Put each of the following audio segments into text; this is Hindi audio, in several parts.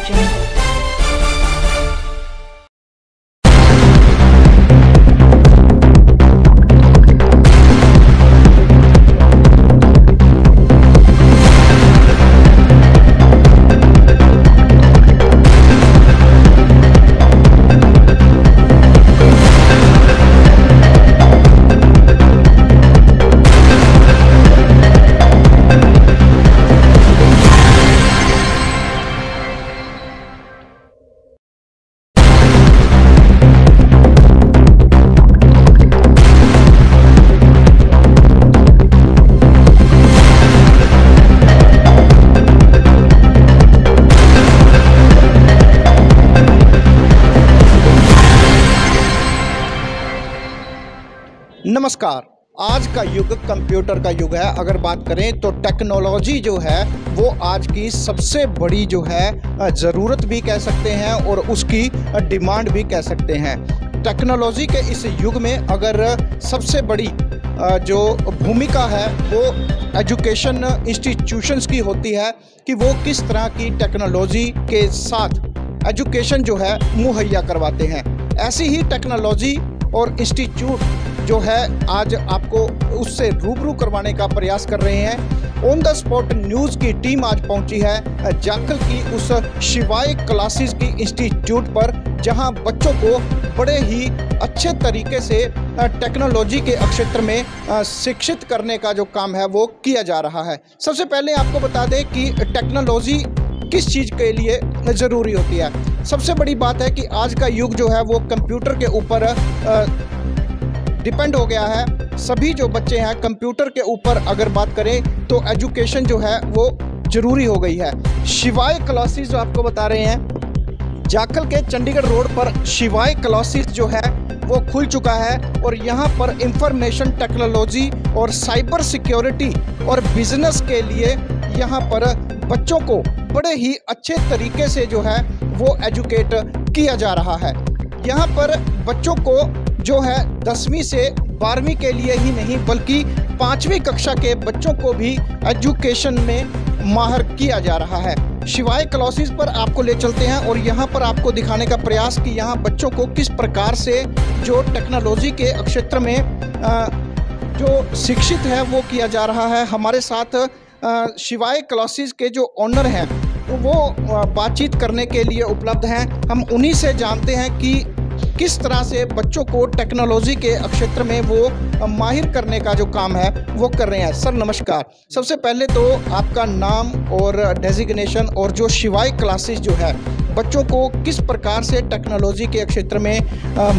Jungle. नमस्कार। आज का युग कंप्यूटर का युग है। अगर बात करें तो टेक्नोलॉजी जो है वो आज की सबसे बड़ी जो है ज़रूरत भी कह सकते हैं और उसकी डिमांड भी कह सकते हैं। टेक्नोलॉजी के इस युग में अगर सबसे बड़ी जो भूमिका है वो एजुकेशन इंस्टीट्यूशंस की होती है कि वो किस तरह की टेक्नोलॉजी के साथ एजुकेशन जो है मुहैया करवाते हैं। ऐसी ही टेक्नोलॉजी और इंस्टीट्यूट जो है आज आपको उससे रूबरू करवाने का प्रयास कर रहे हैं। ऑन द स्पॉट न्यूज़ की टीम आज पहुंची है जाखल की उस शिवाय क्लासेस की इंस्टीट्यूट पर, जहां बच्चों को बड़े ही अच्छे तरीके से टेक्नोलॉजी के क्षेत्र में शिक्षित करने का जो काम है वो किया जा रहा है। सबसे पहले आपको बता दें कि टेक्नोलॉजी किस चीज़ के लिए ज़रूरी होती है। सबसे बड़ी बात है कि आज का युग जो है वो कंप्यूटर के ऊपर डिपेंड हो गया है। सभी जो बच्चे हैं कंप्यूटर के ऊपर अगर बात करें तो एजुकेशन जो है वो ज़रूरी हो गई है। शिवाय क्लासेस जो आपको बता रहे हैं, जाखल के चंडीगढ़ रोड पर शिवाय क्लासेस जो है वो खुल चुका है और यहाँ पर इंफॉर्मेशन टेक्नोलॉजी और साइबर सिक्योरिटी और बिजनेस के लिए यहाँ पर बच्चों को बड़े ही अच्छे तरीके से जो है वो एजुकेट किया जा रहा है। यहाँ पर बच्चों को जो है 10वीं से 12वीं के लिए ही नहीं बल्कि 5वीं कक्षा के बच्चों को भी एजुकेशन में माहिर किया जा रहा है। शिवाय क्लासेस पर आपको ले चलते हैं और यहाँ पर आपको दिखाने का प्रयास कि यहाँ बच्चों को किस प्रकार से जो टेक्नोलॉजी के क्षेत्र में जो शिक्षित है वो किया जा रहा है। हमारे साथ शिवाय क्लासेस के जो ऑनर हैं तो वो बातचीत करने के लिए उपलब्ध हैं। हम उन्हीं से जानते हैं कि किस तरह से बच्चों को टेक्नोलॉजी के क्षेत्र में वो माहिर करने का जो काम है वो कर रहे हैं। सर नमस्कार। सबसे पहले तो आपका नाम और डेजिग्नेशन और जो शिवाय क्लासेस जो है बच्चों को किस प्रकार से टेक्नोलॉजी के क्षेत्र में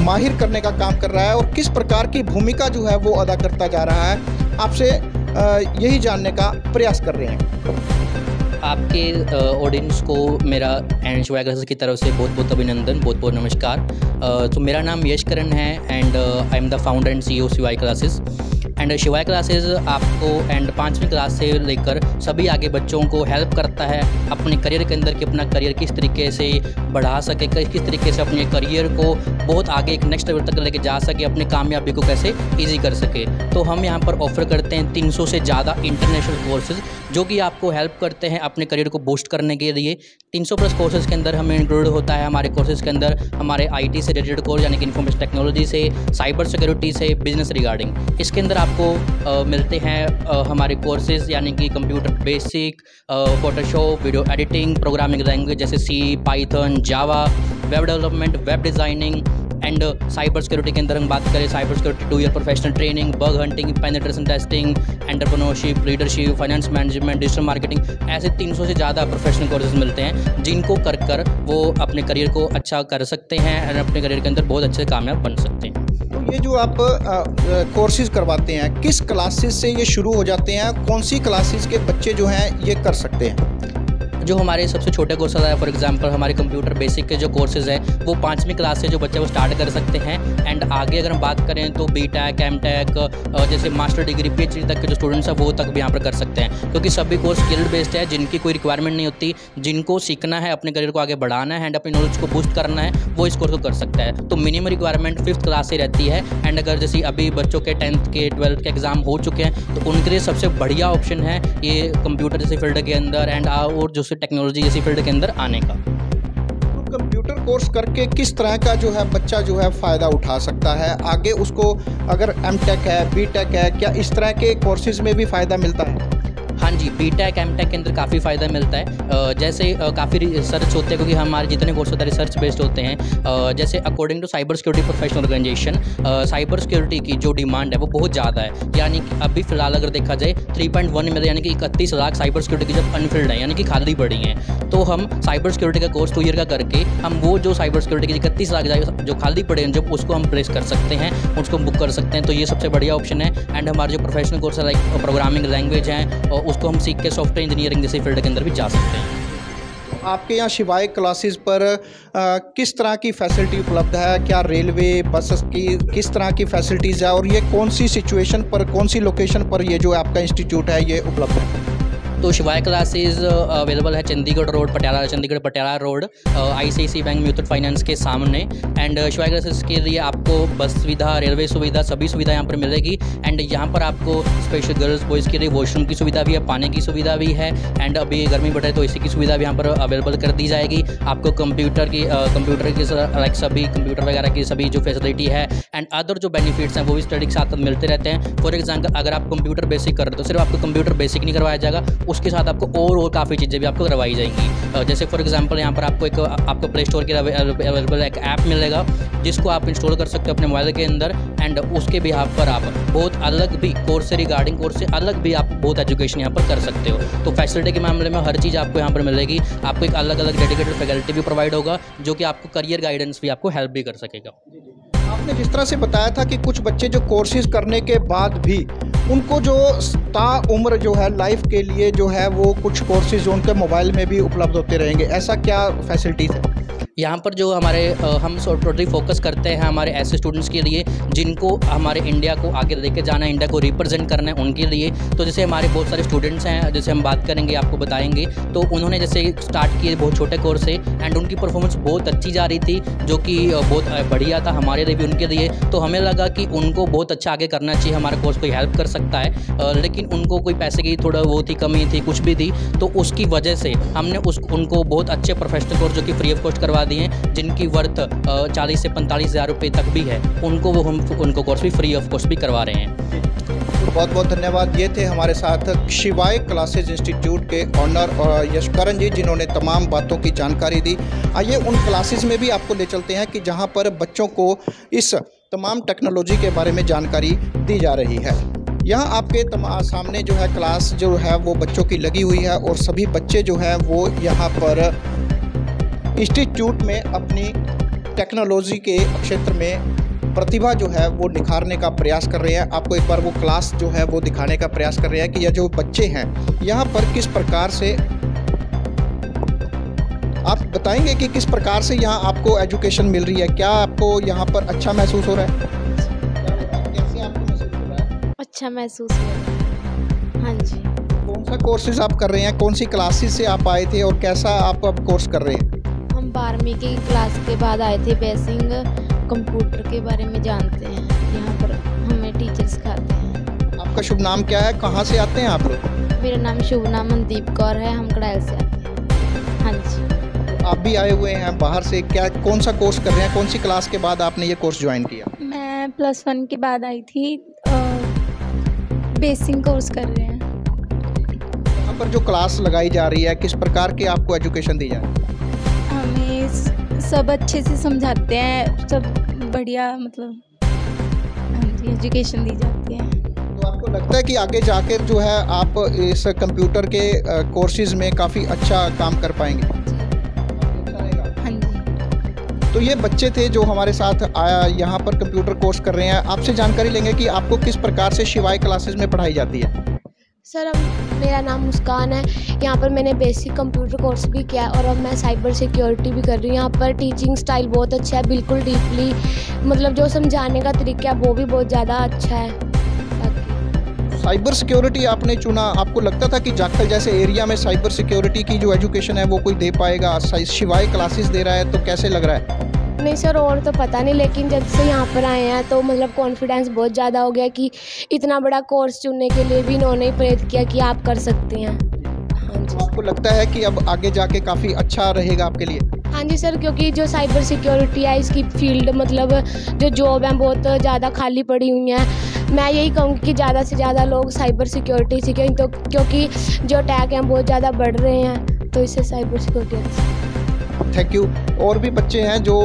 माहिर करने का काम कर रहा है और किस प्रकार की भूमिका जो है वो अदा करता जा रहा है, आपसे यही जानने का प्रयास कर रहे हैं। आपके ऑडियंस को मेरा एंड शिवाय क्लासेस की तरफ से बहुत बहुत अभिनंदन, बहुत बहुत नमस्कार। तो मेरा नाम यश करण है and I am the founder and CEO शिवाय क्लासेस। एंड शिवाय क्लासेस आपको एंड 5वीं क्लास से लेकर सभी आगे बच्चों को हेल्प करता है अपने करियर के अंदर कि अपना करियर किस तरीके से बढ़ा सके, किस तरीके से अपने करियर को बहुत आगे एक नेक्स्ट लेवल तक लेके जा सके, अपनी कामयाबी को कैसे ईजी कर सके। तो हम यहाँ पर ऑफर करते हैं 300 से ज़्यादा इंटरनेशनल कोर्सेज जो कि आपको हेल्प करते हैं अपने करियर को बूस्ट करने के लिए। 300+ कोर्सेज़ के अंदर हमें इंक्लूड होता है हमारे कोर्सेज़ के अंदर हमारे IT से रिलेटेड कोर्स यानी कि इन्फॉर्मेशन टेक्नोलॉजी से, साइबर सिक्योरिटी से, बिजनेस रिगार्डिंग। इसके अंदर आपको मिलते हैं हमारे कोर्सेज़ यानी कि computer basic, Photoshop, video editing, programming language जैसे C, Python, Java, web development, web designing and cyber security के अंदर हम बात करें cyber security 2 year professional training, bug hunting, penetration testing, entrepreneurship, leadership, finance management, digital marketing. ऐसे 300 से ज़्यादा प्रोफेशनल कोर्सेज मिलते हैं जिनको कर वो अपने करियर को अच्छा कर सकते हैं और अपने करियर के अंदर बहुत अच्छे कामयाब बन सकते हैं। तो ये जो आप कोर्सेज करवाते हैं किस क्लासेस से ये शुरू हो जाते हैं, कौन सी क्लासेस के बच्चे जो हैं ये कर सकते हैं? जो हमारे सबसे छोटे कोर्सेज है, फॉर एग्जांपल हमारे कंप्यूटर बेसिक के जो कोर्सेज हैं वो 5वीं क्लास से जो बच्चे वो स्टार्ट कर सकते हैं। एंड आगे अगर हम बात करें तो BTech, MTech जैसे मास्टर डिग्री PhD तक के जो स्टूडेंट्स हैं वो तक भी यहाँ पर कर सकते हैं, क्योंकि सभी कोर्स स्किल बेस्ड है जिनकी कोई रिक्वायरमेंट नहीं होती। जिनको सीखना है, अपने करियर को आगे बढ़ाना है एंड अपनी नॉलेज को बूस्ट करना है वो इस कोर्स को कर सकता है। तो मिनिमम रिक्वायरमेंट 5th क्लास से रहती है। एंड अगर जैसे अभी बच्चों के 10th के 12th के एग्जाम हो चुके हैं तो उनके लिए सबसे बढ़िया ऑप्शन है ये कंप्यूटर जैसी फील्ड के अंदर एंड और जो टेक्नोलॉजी जैसी फील्ड के अंदर आने का। कोर्स करके किस तरह का जो है बच्चा जो है फ़ायदा उठा सकता है आगे उसको, अगर एमटेक है, बीटेक है, क्या इस तरह के कोर्सेज़ में भी फ़ायदा मिलता है? हाँ जी, बीटेक एमटेक के अंदर काफ़ी फ़ायदा मिलता है। जैसे काफ़ी रिसर्च होते हैं, क्योंकि हमारे जितने कोर्स होते हैं रिसर्च बेस्ड होते हैं। जैसे according to cyber security professional organization, cyber security की जो डिमांड है वो बहुत ज़्यादा है। यानी कि अभी फ़िलहाल अगर देखा जाए 3.1 मिलियन यानी कि 31 लाख साइबर सिक्योरिटी की जब अनफिल्ड है यानी कि खाली पड़ी हैं, तो हम साइबर सिक्योरिटी का कोर्स 2 ईयर का करके हम वो जो साइबर सिक्योरिटी की 31 लाख जो खाली पड़े हैं जब उसको हम प्लेस कर सकते हैं, उसको बुक कर सकते हैं, तो ये सबसे बढ़िया ऑप्शन है। एंड हमारे जो प्रोफेशनल कोर्स है लाइक प्रोग्रामिंग लैंग्वेज हैं और उसको हम सीख के सॉफ्टवेयर इंजीनियरिंग जैसे फील्ड के अंदर भी जा सकते हैं। आपके यहाँ शिवाय क्लासेस पर किस तरह की फैसिलिटी उपलब्ध है? क्या रेलवे बस की किस तरह की फैसिलिटीज़ है और ये कौन सी सिचुएशन पर, कौन सी लोकेशन पर ये जो आपका इंस्टीट्यूट है ये उपलब्ध है? तो शिवाय क्लासेस अवेलेबल है Chandigarh road Patiala, Chandigarh Patiala road, ICICI bank mutual finance के सामने। एंड शिवाय क्लासेस के लिए आपको बस सुविधा, रेलवे सुविधा, सभी सुविधा यहाँ पर मिलेगी। एंड यहाँ पर आपको स्पेशल गर्ल्स बॉयज़ के लिए वॉशरूम की सुविधा भी है, पानी की सुविधा भी है। एंड अभी गर्मी बढ़ रही है तो इसी की सुविधा भी यहाँ पर अवेलेबल कर दी जाएगी। आपको कंप्यूटर की लाइक सभी कंप्यूटर वगैरह की सभी जो फैसिलिटी है एंड अदर जो बेनिफिट्स हैं वो भी स्टडी के साथ मिलते रहते हैं। फॉर एग्जाम्पल अगर आप कंप्यूटर बेसिक कर रहे हो तो सिर्फ आपको कंप्यूटर बेसिक नहीं करवाया जाएगा, उसके साथ आपको और काफ़ी चीज़ें भी आपको करवाई जाएंगी। जैसे फॉर एग्जांपल यहाँ पर आपको आपको प्ले स्टोर के अवेलेबल एक ऐप मिलेगा जिसको आप इंस्टॉल कर सकते हो अपने मोबाइल के अंदर। एंड उसके बिहाफ पर आप बहुत अलग भी कोर्स से रिगार्डिंग कोर्स से अलग भी आप बहुत एजुकेशन यहाँ पर कर सकते हो। तो फैसिलिटी के मामले में हर चीज़ आपको यहाँ पर मिलेगी। आपको एक अलग अलग डेडिकेटेड फैकल्टी भी प्रोवाइड होगा जो कि आपको करियर गाइडेंस भी आपको हेल्प भी कर सकेगा। आपने जिस तरह से बताया था कि कुछ बच्चे जो कोर्सेज करने के बाद भी उनको जो ताउम्र जो है लाइफ के लिए जो है वो कुछ कोर्सेज उनके मोबाइल में भी उपलब्ध होते रहेंगे, ऐसा क्या फैसिलिटीज़ है? यहाँ पर जो हमारे हम टोटली फोकस करते हैं हमारे ऐसे स्टूडेंट्स के लिए जिनको हमारे इंडिया को आगे लेके जाना है, इंडिया को रिप्रेजेंट करना है उनके लिए। तो जैसे हमारे बहुत सारे स्टूडेंट्स हैं, जैसे हम बात करेंगे आपको बताएंगे, तो उन्होंने जैसे स्टार्ट किए बहुत छोटे कोर्स से एंड उनकी परफॉर्मेंस बहुत अच्छी जा रही थी जो कि बहुत बढ़िया था हमारे लिए भी उनके लिए। तो हमें लगा कि उनको बहुत अच्छा आगे करना चाहिए, हमारा कोर्स कोई हेल्प कर सकता है। लेकिन उनको कोई पैसे की थोड़ा वो थी, कमी थी, कुछ भी थी, तो उसकी वजह से हमने उनको बहुत अच्छे प्रोफेशनल कोर्स जो कि फ्री ऑफ कॉस्ट करवा दिए हैं, जिनकी वर्थ 40 से 45 हज़ार रुपये तक भी है, उनको कोर्स भी फ्री ऑफ कॉस्ट भी करवा रहे हैं। बहुत बहुत धन्यवाद। ये थे हमारे साथ शिवाय क्लासेज इंस्टीट्यूट के ऑनर और यशकरण जी, जिन्होंने तमाम बातों की जानकारी दी। आइए उन क्लासेज में भी आपको ले चलते हैं कि जहां पर बच्चों को इस तमाम टेक्नोलॉजी के बारे में जानकारी दी जा रही है। यहाँ आपके सामने जो है क्लास जो है वो बच्चों की लगी हुई है और सभी बच्चे जो है वो यहाँ पर इंस्टीट्यूट में अपनी टेक्नोलॉजी के क्षेत्र में प्रतिभा जो है वो निखारने का प्रयास कर रहे हैं। आपको एक बार वो क्लास जो है वो दिखाने का प्रयास कर रहे हैं कि यह जो बच्चे हैं यहाँ पर किस प्रकार से, आप बताएंगे कि किस प्रकार से यहाँ आपको एजुकेशन मिल रही है? क्या आपको यहाँ पर अच्छा महसूस हो रहा है? कैसे आपको महसूस हो रहा है? अच्छा महसूस हो रहा है। हाँ जी। कौन सा कोर्सेज आप कर रहे हैं? कौन सी क्लासेस से आप आए थे और कैसा आप अब कोर्स कर रहे हैं? हम 12वीं की क्लास के बाद आए थे। बेसिक कंप्यूटर के बारे में जानते हैं, यहाँ पर हमें टीचर सिखाते हैं। आपका शुभ नाम क्या है? कहाँ से आते हैं आप लोग? मेरा नाम शुभ नाम मनदीप कौर है, हम कड़ैल से आते हैं। हाँ जी। आप भी आए हुए हैं बाहर से, क्या कौन सा कोर्स कर रहे हैं? कौन सी क्लास के बाद आपने ये कोर्स ज्वाइन किया? मैं +1 के बाद आई थी। बेसिक कोर्स कर रहे हैं। यहाँ पर जो क्लास लगाई जा रही है किस प्रकार की आपको एजुकेशन दी जा रही है? हमें सब अच्छे से समझाते हैं, सब बढ़िया, मतलब हाँ जी एजुकेशन दी जाती है। तो आपको लगता है कि आगे जाकर जो है आप इस कंप्यूटर के कोर्सेज में काफ़ी अच्छा काम कर पाएंगे? हाँ जी। तो ये बच्चे थे जो हमारे साथ आया यहाँ पर कंप्यूटर कोर्स कर रहे हैं। आपसे जानकारी लेंगे कि आपको किस प्रकार से शिवाय क्लासेज में पढ़ाई जाती है। सर मेरा नाम मुस्कान है। यहाँ पर मैंने बेसिक कंप्यूटर कोर्स भी किया और अब मैं साइबर सिक्योरिटी भी कर रही हूँ। यहाँ पर टीचिंग स्टाइल बहुत अच्छा है, बिल्कुल डीपली, मतलब जो समझाने का तरीका है वो भी बहुत ज़्यादा अच्छा है। साइबर सिक्योरिटी आपने चुना, आपको लगता था कि जाखल जैसे एरिया में साइबर सिक्योरिटी की जो एजुकेशन है वो कोई दे पाएगा? शिवाय क्लासेस दे रहा है तो कैसे लग रहा है? नहीं सर, और तो पता नहीं, लेकिन जब से यहाँ पर आए हैं तो मतलब कॉन्फिडेंस बहुत ज़्यादा हो गया कि इतना बड़ा कोर्स चुनने के लिए भी इन्होंने प्रेरित किया कि आप कर सकते हैं। हाँ जी। आपको लगता है कि अब आगे जाके काफ़ी अच्छा रहेगा आपके लिए? हाँ जी सर, क्योंकि जो साइबर सिक्योरिटी है इसकी फील्ड मतलब जो जॉब हैं बहुत ज़्यादा खाली पड़ी हुई हैं। मैं यही कहूँगी कि ज़्यादा से ज़्यादा लोग साइबर सिक्योरिटी सीखें, तो क्योंकि जो अटैक हैं बहुत ज़्यादा बढ़ रहे हैं, तो इससे साइबर सिक्योरिटी। Thank you. और भी बच्चे हैं जो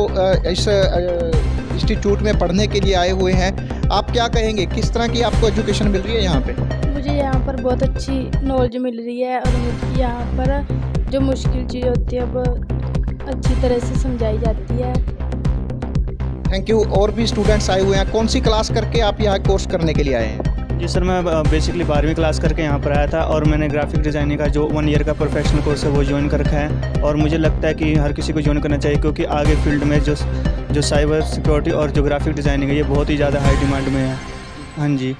इस इंस्टीट्यूट में पढ़ने के लिए आए हुए हैं। आप क्या कहेंगे, किस तरह की आपको एजुकेशन मिल रही है यहाँ पे? मुझे यहाँ पर बहुत अच्छी नॉलेज मिल रही है और मुझे यहाँ पर जो मुश्किल चीज़ होती है वो अच्छी तरह से समझाई जाती है। Thank you. और भी स्टूडेंट्स आए हुए हैं। कौन सी क्लास करके आप यहाँ कोर्स करने के लिए आए हैं? जी सर, मैं बेसिकली 12वीं क्लास करके यहाँ पर आया था और मैंने ग्राफिक डिज़ाइनिंग का जो 1 ईयर का प्रोफेशनल कोर्स है वो ज्वाइन कर रखा है। और मुझे लगता है कि हर किसी को ज्वाइन करना चाहिए, क्योंकि आगे फील्ड में जो साइबर सिक्योरिटी और जो ग्राफिक डिज़ाइनिंग है ये बहुत ही ज़्यादा हाई डिमांड में है। हाँ जी।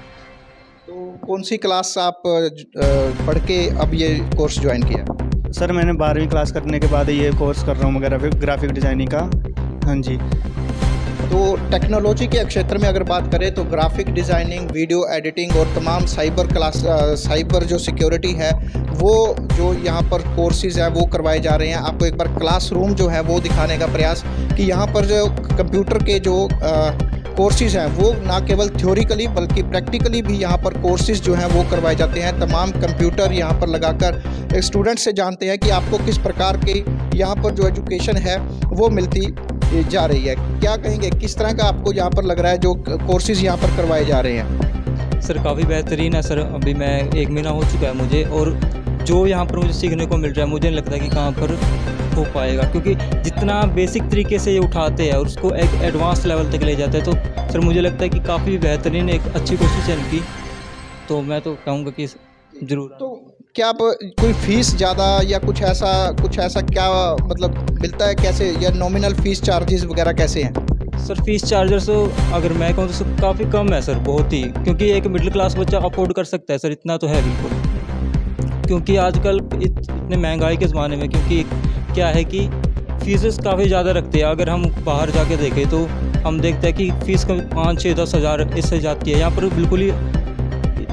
तो कौन सी क्लास आप पढ़ के अब ये कोर्स ज्वाइन किया? सर मैंने 12वीं क्लास करने के बाद ये कोर्स कर रहा हूँ ग्राफिक डिज़ाइनिंग का। हाँ जी। तो टेक्नोलॉजी के क्षेत्र में अगर बात करें तो ग्राफिक डिज़ाइनिंग, वीडियो एडिटिंग और तमाम साइबर जो सिक्योरिटी है वो जो यहाँ पर कोर्सेज़ हैं वो करवाए जा रहे हैं। आपको एक बार क्लासरूम जो है वो दिखाने का प्रयास कि यहाँ पर जो कंप्यूटर के जो कोर्सेज़ हैं वो ना केवल थ्योरिकली बल्कि प्रैक्टिकली भी यहाँ पर कोर्सेज़ जो हैं वो करवाए जाते हैं। तमाम कंप्यूटर यहाँ पर लगाकर स्टूडेंट से जानते हैं कि आपको किस प्रकार के यहाँ पर जो एजुकेशन है वो मिलती जा रही है। क्या कहेंगे, किस तरह का आपको यहाँ पर लग रहा है जो कोर्सेज़ यहाँ पर करवाए जा रहे हैं? सर काफ़ी बेहतरीन है सर। अभी मैं 1 महीना हो चुका है मुझे, और जो यहाँ पर मुझे सीखने को मिल रहा है मुझे नहीं लगता कि कहाँ पर हो पाएगा, क्योंकि जितना बेसिक तरीके से ये उठाते हैं और उसको एक एडवांस लेवल तक ले जाते हैं, तो सर मुझे लगता है कि काफ़ी बेहतरीन एक अच्छी कोशिश है इनकी। तो मैं तो कहूँगा कि ज़रूर। तो क्या आप कोई फ़ीस ज़्यादा या कुछ ऐसा क्या मतलब मिलता है, कैसे, या नॉमिनल फ़ीस चार्जेस वगैरह कैसे हैं? सर फीस चार्जर्स तो अगर मैं कहूँ तो काफ़ी कम है सर, बहुत ही, क्योंकि एक मिडिल क्लास बच्चा अफोर्ड कर सकता है सर, इतना तो है बिल्कुल। क्योंकि आजकल इतने महंगाई के ज़माने में, क्योंकि क्या है कि फीसेस काफ़ी ज़्यादा रखते हैं। अगर हम बाहर जाके देखें तो हम देखते हैं कि फ़ीस 5, 6, 10 हज़ार इससे जाती है। यहाँ पर बिल्कुल ही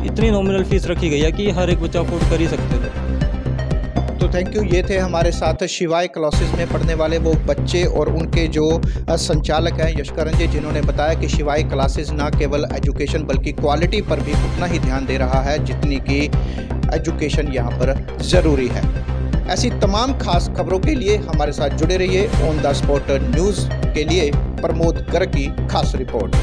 इतनी नॉमिनल फ़ीस रखी गई है कि हर एक बच्चा अफोर्ड कर ही सकते थे। तो थैंक यू। ये थे हमारे साथ शिवाय क्लासेस में पढ़ने वाले वो बच्चे और उनके जो संचालक हैं यशकरण जी, जिन्होंने बताया कि शिवाय क्लासेस ना केवल एजुकेशन बल्कि क्वालिटी पर भी उतना ही ध्यान दे रहा है जितनी कि एजुकेशन यहाँ पर ज़रूरी है। ऐसी तमाम खास खबरों के लिए हमारे साथ जुड़े रहिए। ऑन द स्पॉट न्यूज़ के लिए प्रमोद गर्ग की खास रिपोर्ट।